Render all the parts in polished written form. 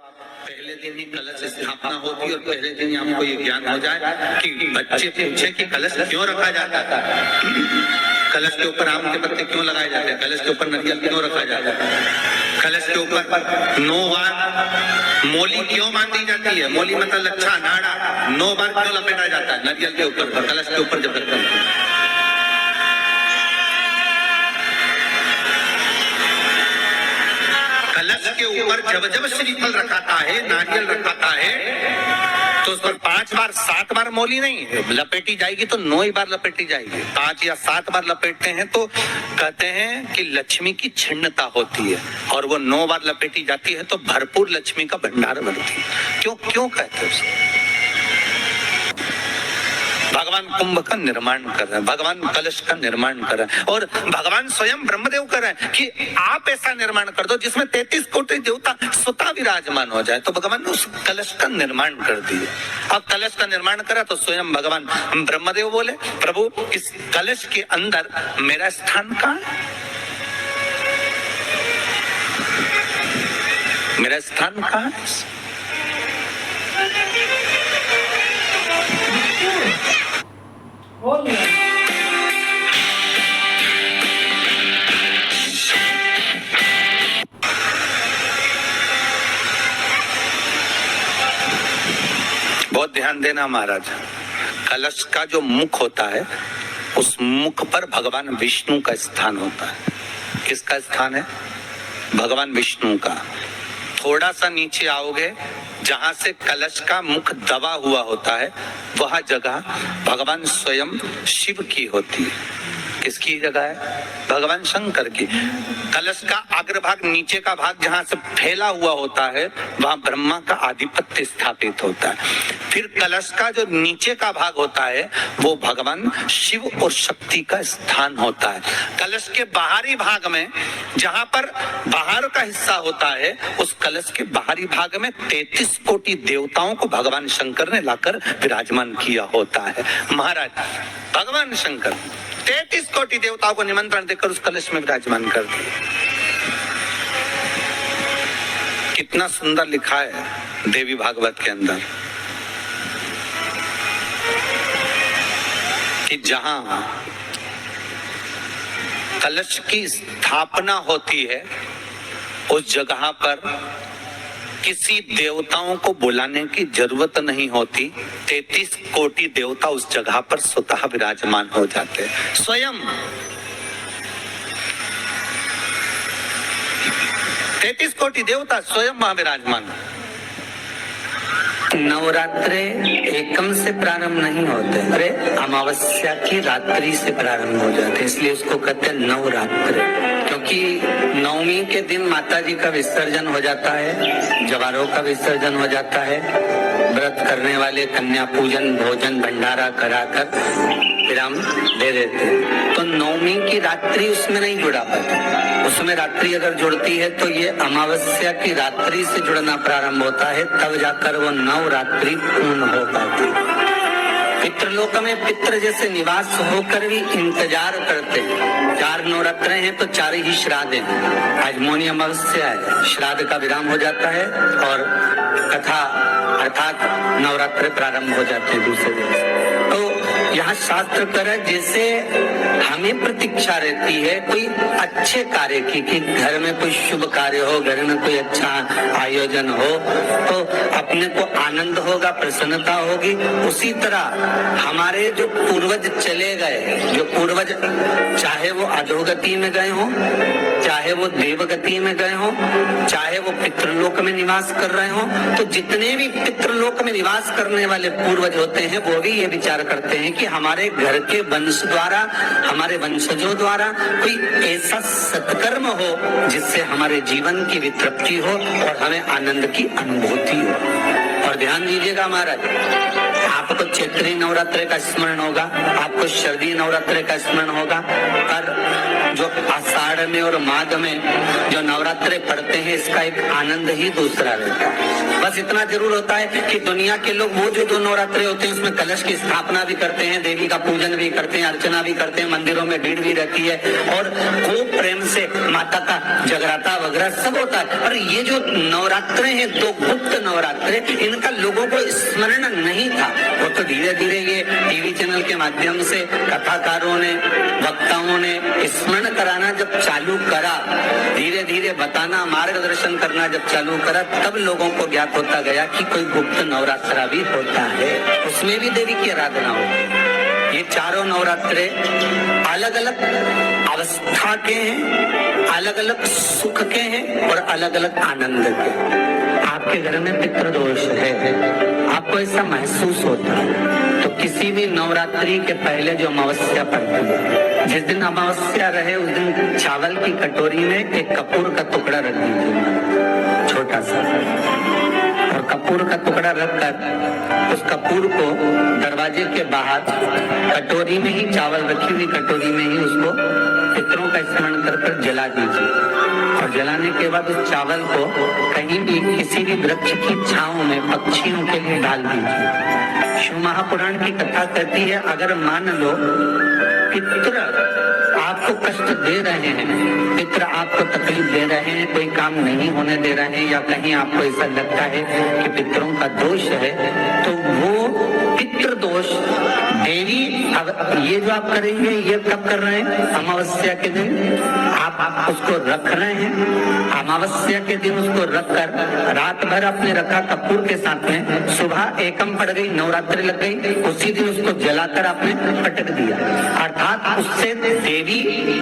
पहले दिन ही कलश स्थापना होती है और पहले दिन ही हमको ये ज्ञान हो जाए कि बच्चे पूछे कि कलश क्यों रखा जाता है, कलश के ऊपर आम के पत्ते क्यों लगाए जाते हैं, कलश के ऊपर नारियल क्यों रखा जाता है, कलश के ऊपर 9 बार मोली क्यों बांधी जाती है, मोली मतलब लच्छा नाड़ा 9 बार क्यों लपेटा जाता है नारियल के ऊपर, कलश के ऊपर जब रखते हैं। कलश के ऊपर जब जब श्रीफल रखाता है, नारियल रखाता है, तो उस पर 5 बार 7 बार मोली नहीं लपेटी जाएगी, तो 9 ही बार लपेटी जाएगी। 5 या 7 बार लपेटते हैं तो कहते हैं कि लक्ष्मी की छिन्नता होती है, और वो 9 बार लपेटी जाती है तो भरपूर लक्ष्मी का भंडार बनती है। क्यों क्यों कहते हैं उसको? भगवान कुंभ का निर्माण कर रहे हैं, भगवान कलश का निर्माण कर रहे हैं, और भगवान स्वयं ब्रह्मदेव कर रहे हैं कि आप ऐसा निर्माण कर दो जिसमें 33 कोटि देवता स्वतः विराजमान हो जाए। तो भगवान ने उस कलश का निर्माण कर दिया। अब कलश का निर्माण करा तो स्वयं भगवान ब्रह्मदेव बोले, प्रभु इस कलश के अंदर मेरा स्थान कहाँ है, मेरा स्थान कहाँ है? बहुत ध्यान देना महाराज, कलश का जो मुख होता है उस मुख पर भगवान विष्णु का स्थान होता है। किसका स्थान है? भगवान विष्णु का। थोड़ा सा नीचे आओगे, जहां से कलश का मुख दबा हुआ होता है वह जगह भगवान स्वयं शिव की होती है। किसकी जगह है? भगवान शंकर की। कलश का अग्रभाग, नीचे का भाग जहां से फैला हुआ होता है वहां ब्रह्मा का आधिपत्य स्थापित होता है। फिर कलश का जो नीचे का भाग होता है वो भगवान शिव और शक्ति का स्थान होता है। कलश के बाहरी भाग में, जहां पर बाहर का हिस्सा होता है, उस कलश के बाहरी भाग में 33 कोटि देवताओं को भगवान शंकर ने लाकर विराजमान किया होता है। महाराज भगवान शंकर 33 कोटि देवताओं को निमंत्रण देकर उस कलश में विराजमान कर दिया। कितना सुंदर लिखा है देवी भागवत के अंदर कि जहां कलश की स्थापना होती है उस जगह पर किसी देवताओं को बुलाने की जरूरत नहीं होती। 33 कोटि देवता उस जगह पर स्वतः विराजमान हो जाते हैं। स्वयं 33 कोटि देवता स्वयं वहां विराजमान। नवरात्रे एकम से प्रारंभ नहीं होते, अरे अमावस्या की रात्रि से प्रारंभ हो जाते, इसलिए उसको कहते हैं नवरात्रे। क्योंकि नवमी के दिन माता जी का विसर्जन हो जाता है, जवारों का विसर्जन हो जाता है, व्रत करने वाले कन्या पूजन भोजन भंडारा कराकर विराम दे देते हैं। तो नवमी की रात्रि उसमें नहीं जुड़ा पाता, उसमें रात्रि अगर जुड़ती है तो ये अमावस्या की रात्रि से जुड़ना प्रारंभ होता है, तब जाकर वो नवरात्रि पूर्ण हो पाती। पितृलोक में पितृ जैसे निवास होकर भी इंतजार करते हैं। 4 नवरात्रे हैं तो 4 ही श्राद्ध हैं। आज मौनी अमावस्या है, श्राद्ध का विराम हो जाता है और कथा अर्थात नवरात्रे प्रारंभ हो जाते हैं दूसरे दिन। तो यहाँ शास्त्र कर जैसे हमें प्रतीक्षा रहती है कोई अच्छे कार्य की, कि घर में कोई शुभ कार्य हो, घर में कोई अच्छा आयोजन हो तो अपने को आनंद होगा, प्रसन्नता होगी। उसी तरह हमारे जो पूर्वज चले गए, जो पूर्वज चाहे वो अधोगति में गए हों, चाहे वो देवगति में गए हों, चाहे वो पितृलोक में निवास कर रहे हों, तो जितने भी पितृलोक में निवास करने वाले पूर्वज होते हैं वो भी ये विचार करते हैं कि हमारे घर के वंश द्वारा, हमारे वंशजों द्वारा कोई ऐसा सत्कर्म हो जिससे हमारे जीवन की वितृप्ति हो और हमें आनंद की अनुभूति हो। और ध्यान दीजिएगा महाराज, आपको चैत्री नवरात्रि का स्मरण होगा, आपको शरदी नवरात्रि का स्मरण होगा, पर जो आषाढ़ आषाढ़ में और माघ में जो नवरात्रे पढ़ते हैं, इसका एक आनंद ही दूसरा रहता है। बस इतना जरूर होता है कि दुनिया के लोग वो जो 2 नवरात्रे होते हैं उसमें कलश की स्थापना भी करते हैं, देवी का पूजन भी करते हैं, अर्चना भी करते हैं, मंदिरों में भीड़ भी रहती है और खूब प्रेम से माता का जगराता वगैरह सब होता है। पर ये जो नवरात्रे हैं, 2 गुप्त नवरात्रे, इनका लोगों को स्मरण नहीं था। वो तो धीरे धीरे ये टीवी चैनल के माध्यम से कथाकारों ने, वक्ताओं ने स्मरण कराना जब चालू करा, धीरे धीरे बताना, मार्गदर्शन करना जब चालू करा, तब लोगों को ज्ञात होता गया कि कोई गुप्त नवरात्रा भी होता है, उसमें भी देवी की आराधना होती। ये चारों नवरात्रे अलग अलग अवस्था के हैं, अलग अलग सुख के हैं और अलग अलग आनंद के। आपके घर में पितृदोष है, आपको ऐसा महसूस होता है, तो किसी भी नवरात्रि के पहले जो अमावस्या पड़ती है, जिस दिन अमावस्या रहे उस दिन चावल की कटोरी में एक कपूर का टुकड़ा रख दीजिए, छोटा सा, और कपूर का टुकड़ा रखकर उस कपूर को दरवाजे के बाहर कटोरी में ही, चावल रखी हुई कटोरी में ही उसको पितरों का स्मरण कर जला दीजिए। और जलाने के बाद उस चावल को कहीं भी किसी भी वृक्ष की छांव में पक्षियों के लिए डाल दीजिए। शिव महापुराण की कथा कहती है, अगर मान लो पितृ आपको कष्ट दे रहे हैं, पितृ आपको तकलीफ दे रहे हैं, कोई काम नहीं होने दे रहे हैं, या कहीं आपको ऐसा लगता है कि पितरों का दोष है, तो वो पितृ दोष देवी, अब ये जो आप करेंगे ये कब कर रहे हैं? अमावस्या के दिन आप उसको रख रहे हैं, अमावस्या के दिन उसको रखकर रात भर आपने रखा कपूर के साथ में, सुबह एकम पड़ गई, नवरात्रि लग गई, उसी दिन उसको जलाकर आपने पटक दिया। अर्थात उससे देवी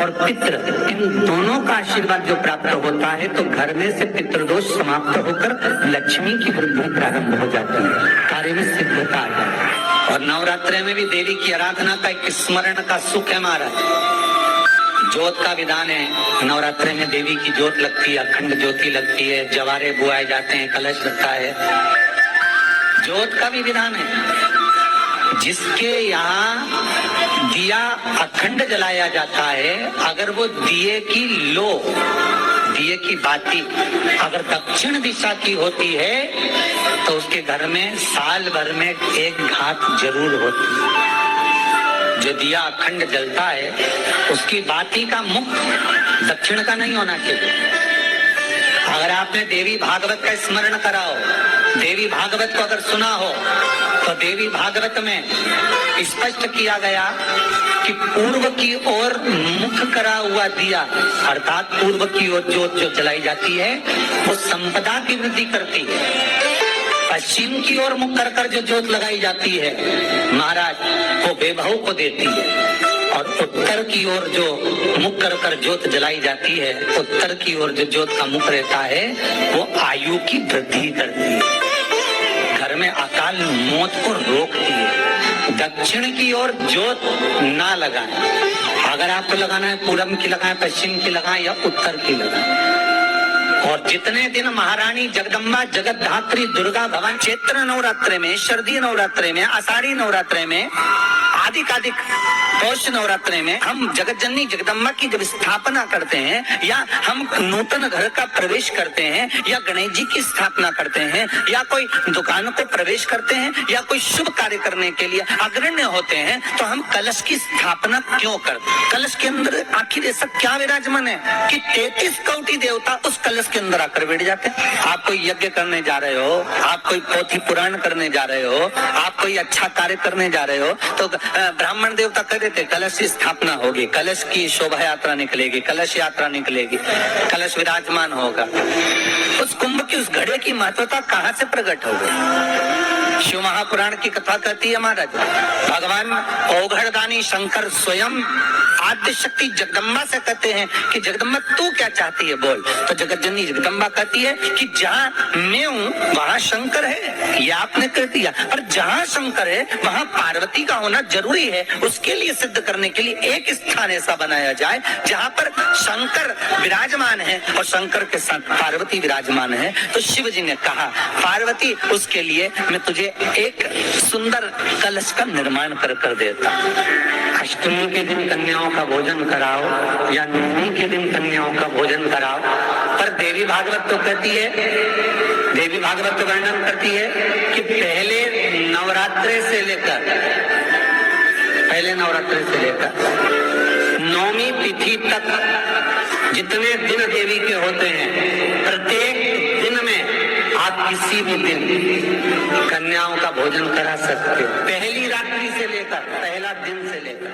और पितृ इन दोनों का आशीर्वाद जो प्राप्त होता है, तो घर में से पितृदोष समाप्त होकर लक्ष्मी की वृद्धि प्रारंभ हो जाती है, कार्य में सिद्धता आ जाती है। और नवरात्रि में भी देवी की आराधना का एक स्मरण का सुख है महाराज। ज्योत का विधान है, नवरात्रि में देवी की ज्योत लगती है, अखंड ज्योति लगती है, जवारे बुआए जाते हैं, कलश लगता है, ज्योत का भी विधान है। जिसके यहाँ दिया अखंड जलाया जाता है, अगर वो दिए की लो, दिए की बाती अगर दक्षिण दिशा की होती है, तो उसके घर में साल भर में एक घात जरूर होती है। जो दिया अखंड जलता है, उसकी बाती का मुख दक्षिण का नहीं होना चाहिए। अगर आपने देवी भागवत का स्मरण करा हो, देवी भागवत को अगर सुना हो, तो देवी भागवत में स्पष्ट किया गया कि पूर्व की ओर मुख करा हुआ दिया, अर्थात पूर्व की ओर ज्योत जो जलाई जाती है, वो संपदा की वृद्धि करती है। पश्चिम की ओर मुख कर जो ज्योत लगाई जाती है महाराज, वो बेबहू को देती है। और उत्तर की ओर जो मुख कर ज्योत जलाई जाती है, उत्तर की ओर जो ज्योत का मुख रहता है, वो आयु की वृद्धि करती है, घर में अकाल मौत को रोकती है। दक्षिण की ओर ज्योत ना लगाएं। अगर आपको लगाना है पूरब की लगाएं, पश्चिम की लगाएं या उत्तर की लगाएं। और जितने दिन महारानी जगदम्बा जगतधात्री दुर्गा भवानी चैत्र नवरात्रे में, शरदीय नवरात्रे में, आषाढ़ी नवरात्रे में, आदिकादिक पौष नवरात्रे में हम जगत जननी जगदम्बा की जब स्थापना करते हैं, या हम नूतन घर का प्रवेश करते हैं, या गणेश जी की स्थापना करते हैं, या कोई दुकान को प्रवेश करते हैं, या कोई शुभ कार्य करने के लिए अग्रण्य होते हैं, तो हम कलश की स्थापना क्यों करते हैं? कलश के अंदर आखिर ऐसा क्या विराजमान है कि 33 कोटि देवता उस कलश के अंदर आकर बैठ जाते हैं? आप कोई यज्ञ करने जा रहे हो, आप कोई पोथी पुराण करने जा रहे हो, आप कोई अच्छा कार्य करने जा रहे हो, तो ब्राह्मण देवता कह देते कलश की स्थापना होगी, कलश की शोभा यात्रा निकलेगी, कलश यात्रा निकलेगी, कलश विराजमान होगा। उस कुंभ की उस घड़े की महत्वता कहाँ से प्रकट हो गई? शिव महापुराण की कथा कहती है महाराज, भगवान औघड़दानी शंकर स्वयं आद्य शक्ति जगदम्बा से कहते हैं कि जगदम्बा तू क्या चाहती है बोल। तो जगत जननी जगदम्बा कहती है कि जहाँ मैं हूँ वहाँ शंकर है, ये आपने कह दिया, पर जहाँ शंकर है वहाँ पार्वती का होना जरूरी है। उसके लिए सिद्ध करने के लिए एक स्थान ऐसा बनाया जाए जहाँ पर शंकर विराजमान है और शंकर के साथ पार्वती विराजमान है। तो शिव जी ने कहा, पार्वती उसके लिए मैं तुझे एक सुंदर कलश का निर्माण कर देता। अष्टमी के दिन कन्याओं का भोजन कराओ या नवमी के दिन कन्याओं का भोजन कराओ। पर देवी भागवत तो कहती है, देवी भागवत तो वर्णन करती है कि पहले नवरात्रे से लेकर नौमी तिथि तक जितने दिन देवी के होते हैं, प्रत्येक दिन में आप किसी भी दिन कन्याओं का भोजन करा सकते हो, पहली रात्रि से लेकर, पहला दिन से लेकर।